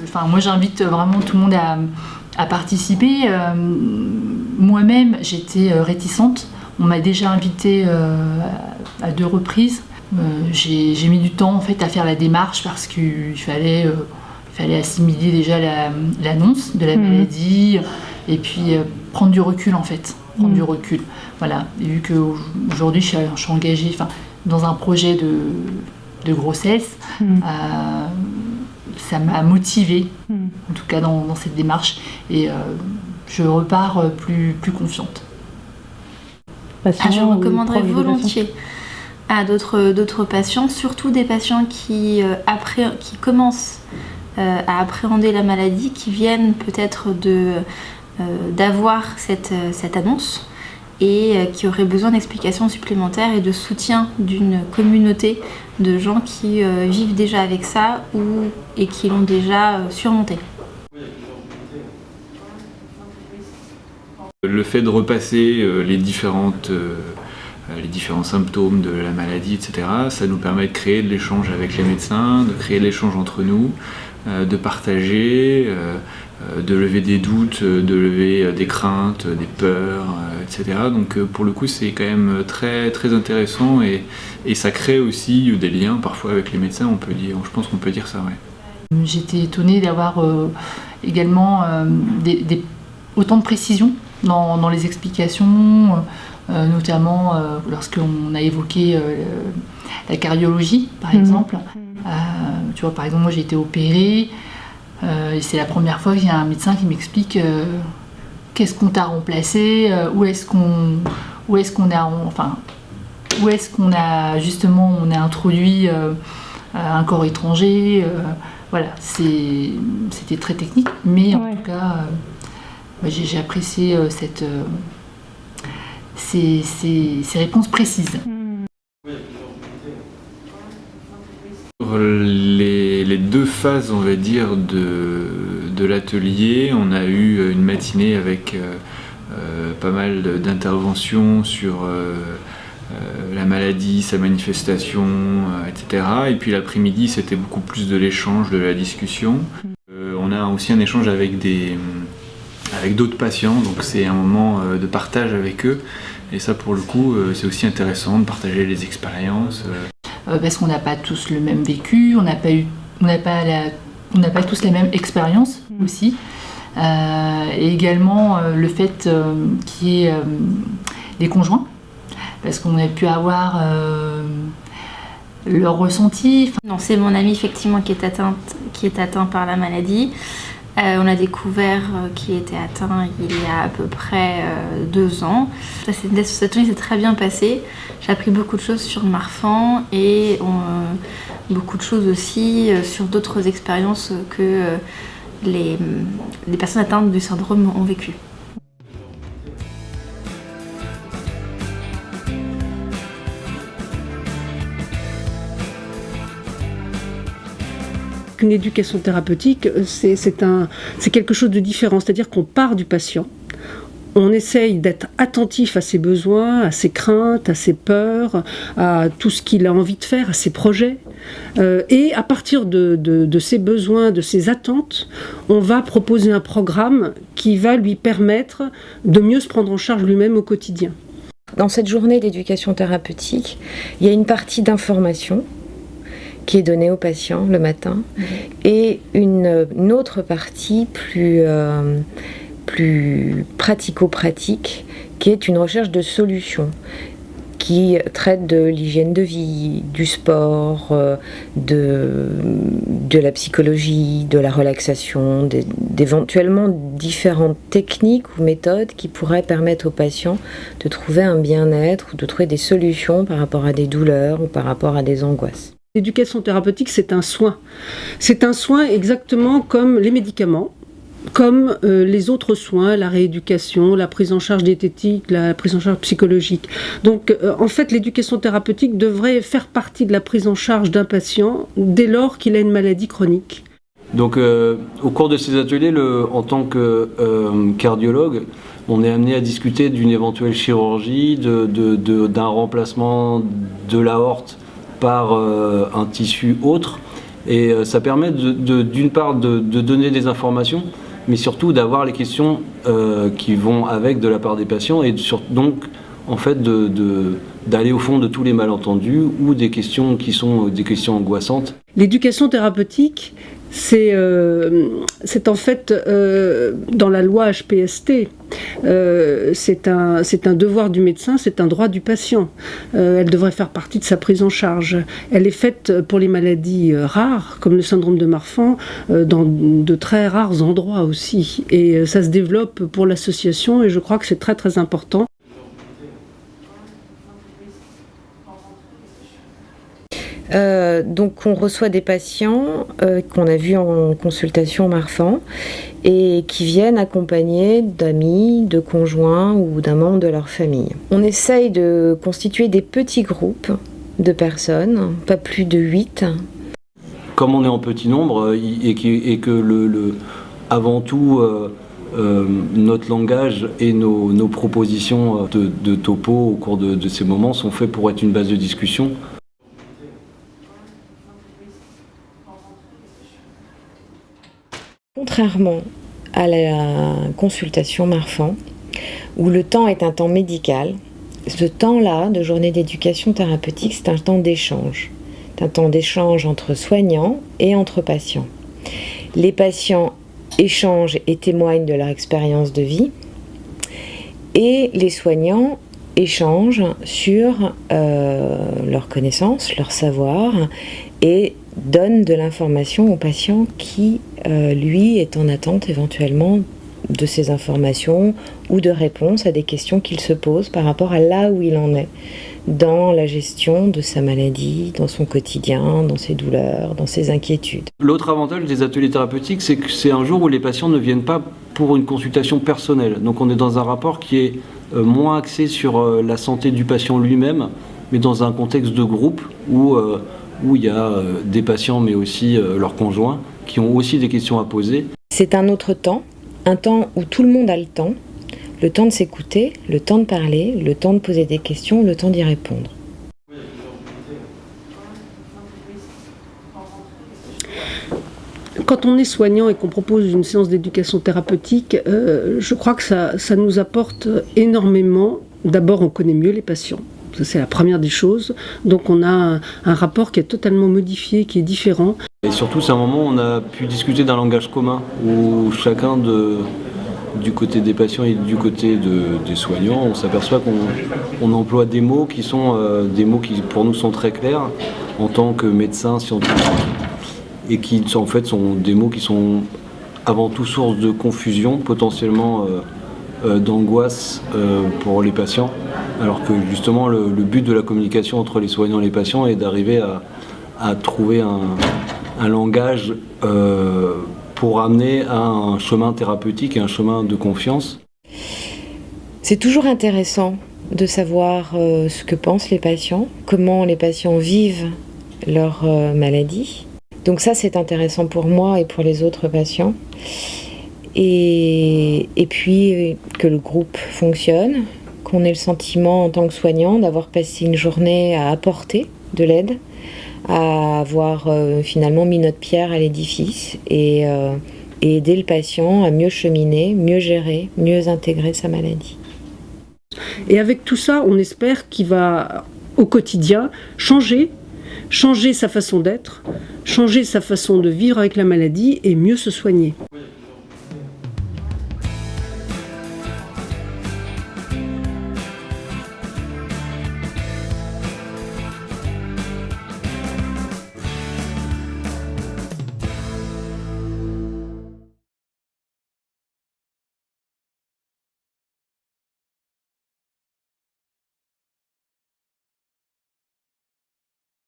Enfin, moi j'invite vraiment tout le monde à participer. Moi-même j'étais réticente. On m'a déjà invitée à 2 reprises. J'ai mis du temps en fait à faire la démarche parce qu'il fallait assimiler déjà l'annonce de la maladie et puis prendre du recul en fait. Prendre du recul. Voilà. Et vu qu'aujourd'hui je suis engagée dans un projet de grossesse, ça m'a motivée, en tout cas dans cette démarche, et je repars plus confiante. Je recommanderais volontiers à d'autres patients, surtout des patients qui commencent à appréhender la maladie, qui viennent peut-être d'avoir cette annonce et qui auraient besoin d'explications supplémentaires et de soutien d'une communauté de gens qui vivent déjà avec ça et qui l'ont déjà surmonté. Le fait de repasser les différents symptômes de la maladie, etc., ça nous permet de créer de l'échange avec les médecins, de créer de l'échange entre nous, de partager, de lever des doutes, de lever des craintes, des peurs, etc. Donc pour le coup c'est quand même très, très intéressant et ça crée aussi des liens parfois avec les médecins, je pense qu'on peut dire ça. Ouais. J'étais étonnée d'avoir également autant de précision dans les explications, notamment lorsqu'on a évoqué la cardiologie par exemple. Tu vois, par exemple, moi j'ai été opérée et c'est la première fois qu'il y a un médecin qui m'explique qu'est-ce qu'on t'a remplacé, où est-ce qu'on a introduit un corps étranger. Voilà, c'était très technique, mais en tout cas, j'ai apprécié ces réponses précises. Les 2 phases, on va dire, de l'atelier, on a eu une matinée avec pas mal d'interventions sur la maladie, sa manifestation, etc. Et puis l'après-midi, c'était beaucoup plus de l'échange, de la discussion. On a aussi un échange avec d'autres patients, donc c'est un moment de partage avec eux. Et ça, pour le coup, c'est aussi intéressant de partager les expériences. Parce qu'on n'a pas tous le même vécu, on n'a pas tous la même expérience aussi. Et également le fait qu'il y ait des conjoints, parce qu'on a pu avoir leur ressenti. Non, c'est mon ami effectivement qui est atteint par la maladie. On a découvert qu'il était atteint il y a à peu près 2 ans. Cette année s'est très bien passée. J'ai appris beaucoup de choses sur Marfan et beaucoup de choses aussi sur d'autres expériences que les personnes atteintes du syndrome ont vécues. Une éducation thérapeutique, c'est quelque chose de différent, c'est-à-dire qu'on part du patient, on essaye d'être attentif à ses besoins, à ses craintes, à ses peurs, à tout ce qu'il a envie de faire, à ses projets, et à partir de ses besoins, de ses attentes, on va proposer un programme qui va lui permettre de mieux se prendre en charge lui-même au quotidien. Dans cette journée d'éducation thérapeutique, il y a une partie d'information qui est donnée aux patients le matin, et une autre partie plus pratico-pratique, qui est une recherche de solutions, qui traite de l'hygiène de vie, du sport, de la psychologie, de la relaxation, d'éventuellement différentes techniques ou méthodes qui pourraient permettre aux patients de trouver un bien-être ou de trouver des solutions par rapport à des douleurs ou par rapport à des angoisses. L'éducation thérapeutique, c'est un soin. C'est un soin exactement comme les médicaments. comme les autres soins, la rééducation, la prise en charge diététique, la prise en charge psychologique. Donc en fait, l'éducation thérapeutique devrait faire partie de la prise en charge d'un patient dès lors qu'il a une maladie chronique. Donc au cours de ces ateliers, en tant que cardiologue, on est amené à discuter d'une éventuelle chirurgie, d'un remplacement de l'aorte par un tissu autre. Et ça permet d'une part de donner des informations, mais surtout d'avoir les questions qui vont avec de la part des patients, et donc en fait d'aller au fond de tous les malentendus ou des questions qui sont des questions angoissantes. L'éducation thérapeutique, c'est en fait dans la loi HPST, c'est un devoir du médecin, c'est un droit du patient. Elle devrait faire partie de sa prise en charge. Elle est faite pour les maladies rares, comme le syndrome de Marfan, dans de très rares endroits aussi. Et ça se développe pour l'association, et je crois que c'est très très important. Donc on reçoit des patients qu'on a vus en consultation Marfan et qui viennent accompagnés d'amis, de conjoints ou d'un membre de leur famille. On essaye de constituer des petits groupes de personnes, pas plus de 8. Comme on est en petit nombre et que avant tout notre langage et nos propositions de topo au cours de ces moments sont faits pour être une base de discussion. Contrairement à la consultation Marfan, où le temps est un temps médical, ce temps-là de journée d'éducation thérapeutique, c'est un temps d'échange. C'est un temps d'échange entre soignants et entre patients. Les patients échangent et témoignent de leur expérience de vie, et les soignants échangent sur leurs connaissances, leur savoir, et donnent de l'information au patient qui, lui, est en attente éventuellement de ces informations ou de réponses à des questions qu'il se pose par rapport à là où il en est dans la gestion de sa maladie, dans son quotidien, dans ses douleurs, dans ses inquiétudes. L'autre avantage des ateliers thérapeutiques, c'est que c'est un jour où les patients ne viennent pas pour une consultation personnelle. Donc on est dans un rapport qui est moins axé sur la santé du patient lui-même, mais dans un contexte de groupe où il y a des patients, mais aussi leurs conjoints, qui ont aussi des questions à poser. C'est un autre temps, un temps où tout le monde a le temps de s'écouter, le temps de parler, le temps de poser des questions, le temps d'y répondre. Quand on est soignant et qu'on propose une séance d'éducation thérapeutique, je crois que ça nous apporte énormément. D'abord, on connaît mieux les patients. Ça, c'est la première des choses. Donc on a un rapport qui est totalement modifié, qui est différent. Et surtout, c'est un moment où on a pu discuter d'un langage commun, où chacun du côté des patients et du côté des soignants, on s'aperçoit qu'on emploie des mots qui sont des mots qui pour nous sont très clairs en tant que médecins scientifiques, et qui en fait sont des mots qui sont avant tout source de confusion, potentiellement d'angoisse pour les patients, alors que justement le but de la communication entre les soignants et les patients est d'arriver à trouver un langage pour amener à un chemin thérapeutique et un chemin de confiance. C'est toujours intéressant de savoir ce que pensent les patients, comment les patients vivent leur maladie. Donc ça, c'est intéressant pour moi et pour les autres patients. Et puis que le groupe fonctionne, qu'on ait le sentiment en tant que soignant d'avoir passé une journée à apporter de l'aide, à avoir finalement mis notre pierre à l'édifice et aider le patient à mieux cheminer, mieux gérer, mieux intégrer sa maladie. Et avec tout ça, on espère qu'il va au quotidien changer sa façon d'être, changer sa façon de vivre avec la maladie et mieux se soigner.